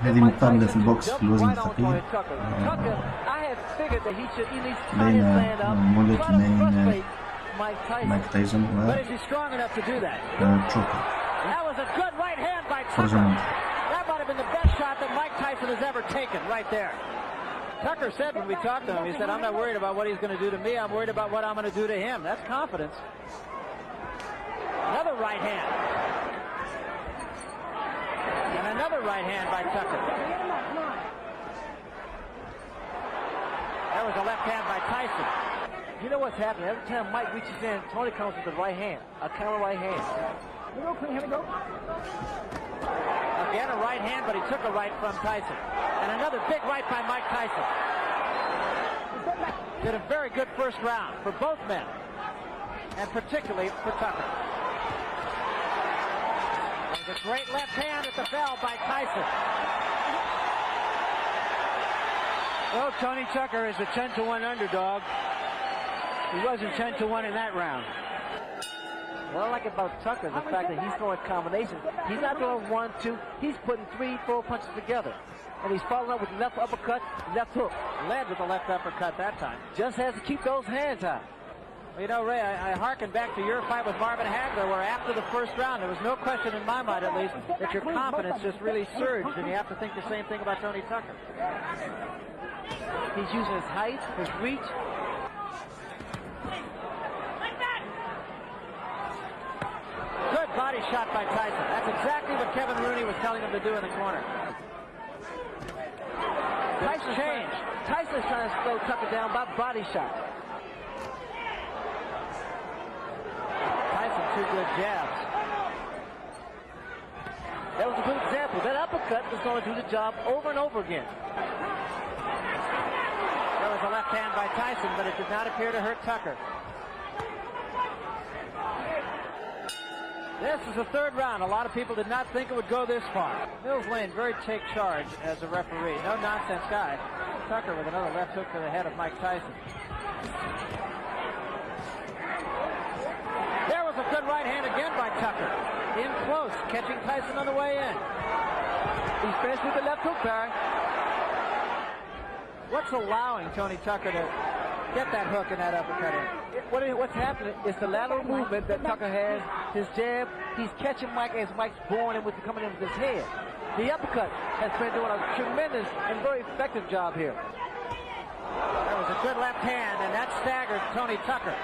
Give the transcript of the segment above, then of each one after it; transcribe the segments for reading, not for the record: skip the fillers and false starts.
هذه مقارنة في البوكس في الوزن الثقيل بين الملاكمين مايك تايسون وتروكر. ترجمة. Tucker said when we talked to him, he said, I'm not worried about what he's going to do to me. I'm worried about what I'm going to do to him. That's confidence. Another right hand. And another right hand by Tucker. That was a left hand by Tyson. You know what's happening? Every time Mike reaches in, Tony comes with the right hand, a counter right hand. Here we go. Again, a right hand, but he took a right from Tyson. And another big right by Mike Tyson. Did a very good first round for both men, and particularly for Tucker. There's a great left hand at the bell by Tyson. Well, Tony Tucker is a 10-1 underdog. He wasn't 10-1 in that round. What I like about Tucker is the fact that he's throwing combinations. He's not throwing 1, 2. He's putting 3, 4 punches together. And he's following up with left uppercut, left hook. Led with the left uppercut that time. Just has to keep those hands out. Well, you know, Ray, I harken back to your fight with Marvin Hagler, where after the first round, there was no question in my mind, at least, that your confidence just really surged, and you have to think the same thing about Tony Tucker. He's using his height, his reach. Good body shot by Tyson. That's exactly what Kevin Rooney was telling him to do in the corner. Tyson's changed. Tyson's trying to slow Tucker down by body shot. Tyson, 2 good jabs. That was a good example. That uppercut was going to do the job over and over again. There was a left hand by Tyson, but it did not appear to hurt Tucker. This is the third round. A lot of people did not think it would go this far. Mills Lane, very take charge as a referee. No nonsense guy. Tucker with another left hook to the head of Mike Tyson. There was a good right hand again by Tucker. In close, catching Tyson on the way in. He's finished with the left hook, Barry. What's allowing Tony Tucker to get that hook and that uppercut in? What's happening is the lateral movement that Tucker has, his jab. He's catching Mike as Mike's born in with coming in with his head. The uppercut has been doing a tremendous and very effective job here. There was a good left hand, and that staggered Tony Tucker.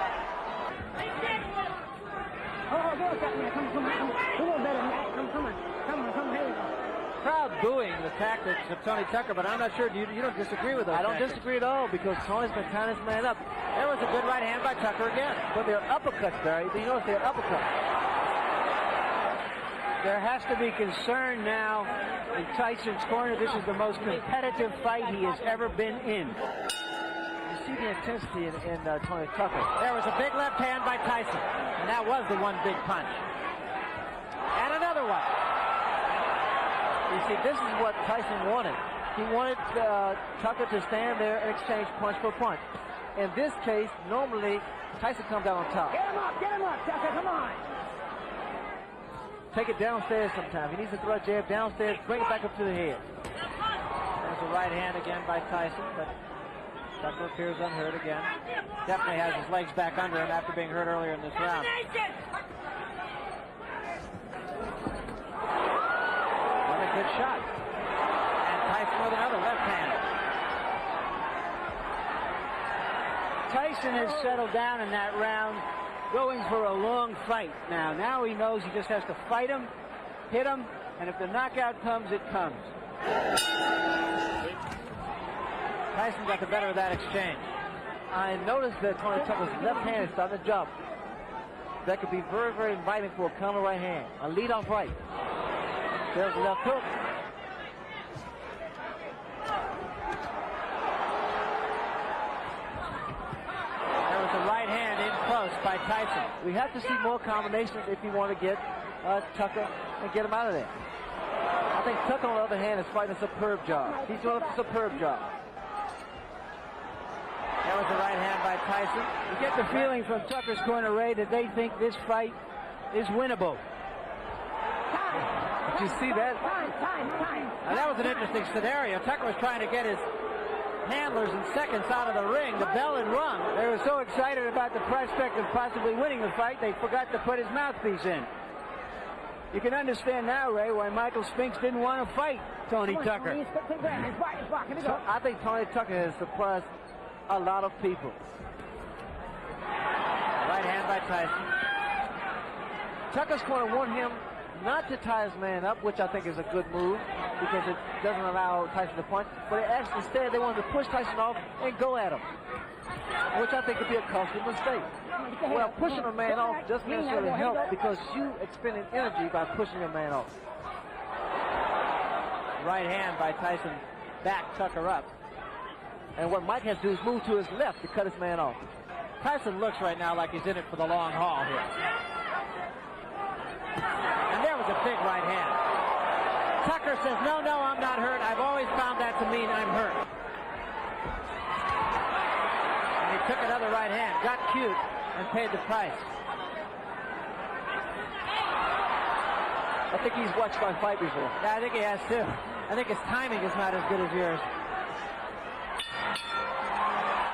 Crowd booing the tactics of Tony Tucker, but I'm not sure you don't disagree with those. I don't disagree at all, because Tony's been tying his man up. There was a good right hand by Tucker again. But they're uppercuts, Barry. You notice they're uppercuts. There has to be concern now in Tyson's corner. This is the most competitive fight he has ever been in. You see the intensity in Tony Tucker. There was a big left hand by Tyson, and that was the one big punch. And another one. You see, this is what Tyson wanted. He wanted Tucker to stand there and exchange punch for punch. In this case, normally, Tyson comes out on top. Get him up, Tucker, come on. Take it downstairs sometimes. He needs to throw a jab downstairs, bring it back up to the head. There's a right hand again by Tyson, but Tucker appears unhurt again. Definitely has his legs back under him after being hurt earlier in this round. Another good shot. And Tyson with another left hand. Tyson has settled down in that round, going for a long fight now. Now he knows he just has to fight him, hit him, and if the knockout comes, it comes. Tyson got the better of that exchange. I noticed that Tony Tucker's left hand is starting to jump. That could be very, very inviting for a counter right hand. A lead-off right. There's the left hook. There was a right hand in close by Tyson. We have to see more combinations if you want to get Tucker and get him out of there. I think Tucker, on the other hand, is fighting a superb job. He's doing a superb job. That was a right hand by Tyson. You get the feeling from Tucker's corner, Ray, that they think this fight is winnable. Did you see that? Time. Now, that was an interesting scenario. Tucker was trying to get his handlers and seconds out of the ring. The bell had rung. They were so excited about the prospect of possibly winning the fight, they forgot to put his mouthpiece in. You can understand now, Ray, why Michael Spinks didn't want to fight Tony Tucker. So I think Tony Tucker has surprised a lot of people. Right hand by Tyson. Tucker's going to want him not to tie his man up, which I think is a good move because it doesn't allow Tyson to punch. But instead, they wanted to push Tyson off and go at him, which I think could be a costly mistake. Well, pushing a man off doesn't necessarily help because you expending energy by pushing a man off. Right hand by Tyson. Back Tucker up. And what Mike has to do is move to his left to cut his man off. Tyson looks right now like he's in it for the long haul here. And there was a big right hand. Tucker says, no, I'm not hurt. I've always found that to mean I'm hurt. And he took another right hand, got cute, and paid the price. I think he's watched my fight before. Yeah, I think he has too. I think his timing is not as good as yours.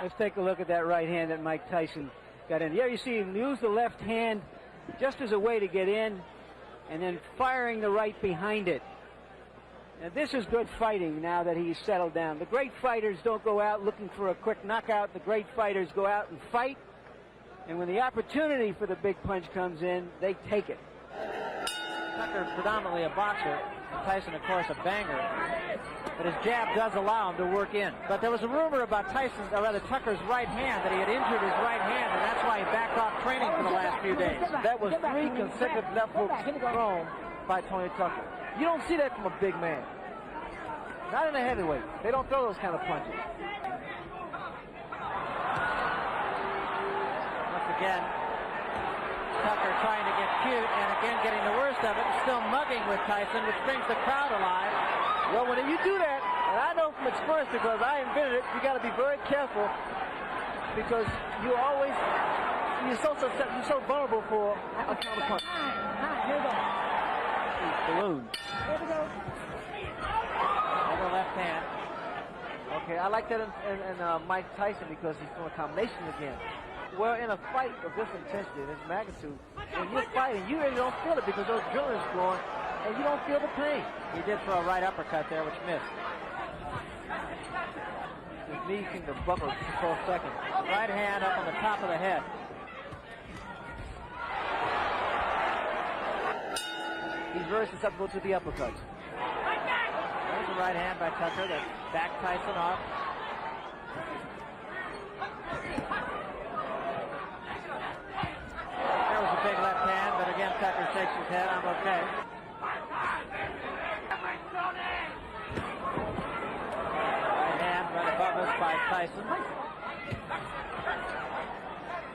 Let's take a look at that right hand that Mike Tyson got in. Yeah, you see him use the left hand just as a way to get in, and then firing the right behind it. Now, this is good fighting now that he's settled down. The great fighters don't go out looking for a quick knockout. The great fighters go out and fight, and when the opportunity for the big punch comes in, they take it. Tucker predominantly a boxer. Tyson, of course, a banger. But his jab does allow him to work in. But there was a rumor about Tucker's right hand, that he had injured his right hand, and that's why he backed off training for the last few days. That was 3 consecutive left hooks thrown by Tony Tucker. You don't see that from a big man. Not in a heavyweight. They don't throw those kind of punches. Once again, Tucker trying to get cute, and again getting the worst of it, still mugging with Tyson, which brings the crowd alive. Well, when you do that, and I know from experience because I invented it, you got to be very careful because you're so vulnerable for a counter punch. Here we go. Balloon. Here we go. Over left hand. Okay, I like that in Mike Tyson because he's doing a combination again. Well, in a fight of this intensity, this magnitude, when you're fighting, you really don't feel it because those adrenaline's flowing, and you don't feel the pain. He did throw a right uppercut there, which missed. His knee seemed to buckle for a second. Right hand up on the top of the head. He's very susceptible to the uppercuts. There's a right hand by Tucker that backed Tyson off. There was a big left hand, but again Tucker shakes his head. I'm okay. Right hand right above us by Tyson.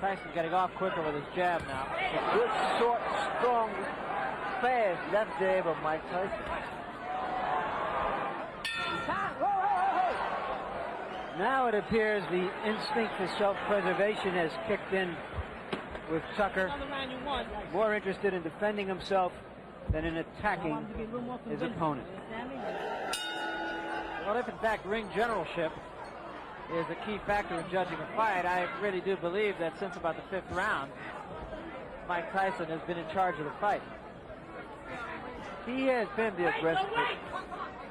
Tyson getting off quicker with his jab now. A good, short, strong, fast left jab of Mike Tyson. Now it appears the instinct for self-preservation has kicked in with Tucker, more interested in defending himself than in attacking his opponent. Well, if in fact ring generalship is a key factor in judging a fight, I really do believe that since about the 5th round, Mike Tyson has been in charge of the fight. He has been the aggressor.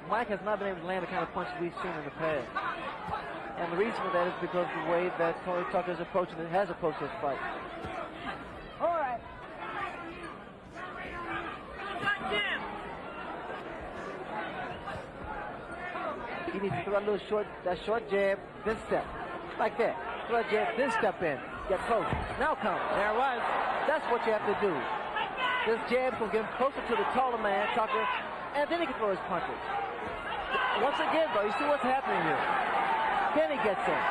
Mike has not been able to land the kind of punches we've seen in the past. And the reason for that is because of the way that Tony Tucker is approaching and has approached this fight. All right. He needs to throw that short jab, then step. Like that. Throw a jab, then step in. Get close. Now come. There it was. That's what you have to do. This jab will get him closer to the taller man, Tucker, and then he can throw his punches. Once again, though, you see what's happening here. Then he gets in.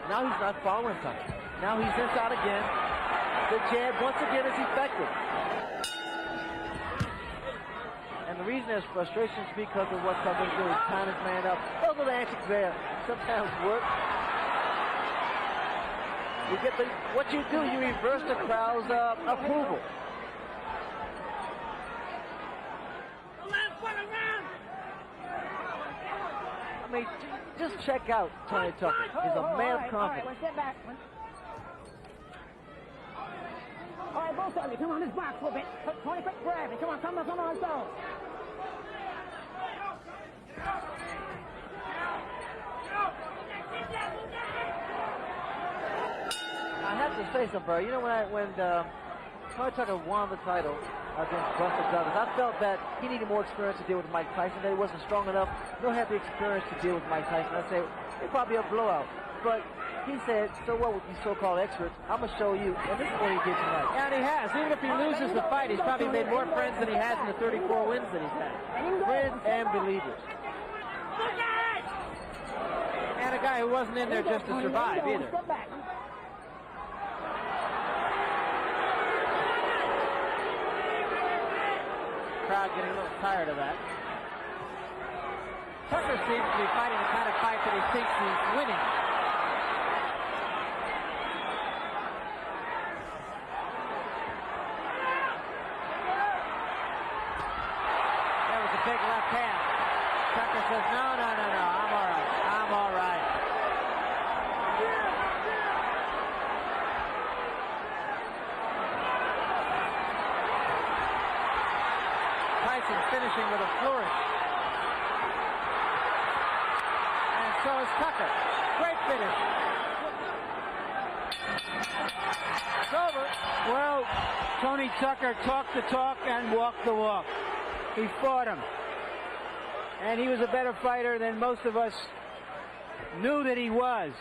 Now he's not following Tucker. Now he's inside again. The jab, once again, is effective. And the reason there's frustration is because of what Tucker's doing. He's tying his man up. Those are the antics there. Sometimes work. You get what you do, you reverse the crowd's approval. mean, just check out Tony Tucker. He's a man of All right, confidence. one step back. All right, both of you, come on, this box a little bit. Tony, quick grab it. Come on, let's go. I have to say something, Barry. You know, when Tony Tucker won the title against Buster Douglas, I felt that he needed more experience to deal with Mike Tyson, that he wasn't strong enough, nor had the experience to deal with Mike Tyson. I say, it'd probably be a blowout. But he said, so what with these so-called experts, I'm going to show you, and this is what he did tonight. And he has. Even if he loses the fight, he's probably made more friends than he has in the 34 wins that he's had. Friends and believers. And a guy who wasn't in there just to survive either. Crowd getting a little tired of that. Tucker seems to be fighting the kind of fight that he thinks he's winning. There was a big left hand. Tucker says, no, I'm all right. I'm all right. Tyson finishing with a flourish. And so is Tucker. Great finish. It's over. Well, Tony Tucker talked the talk and walked the walk. He fought him. And he was a better fighter than most of us knew that he was.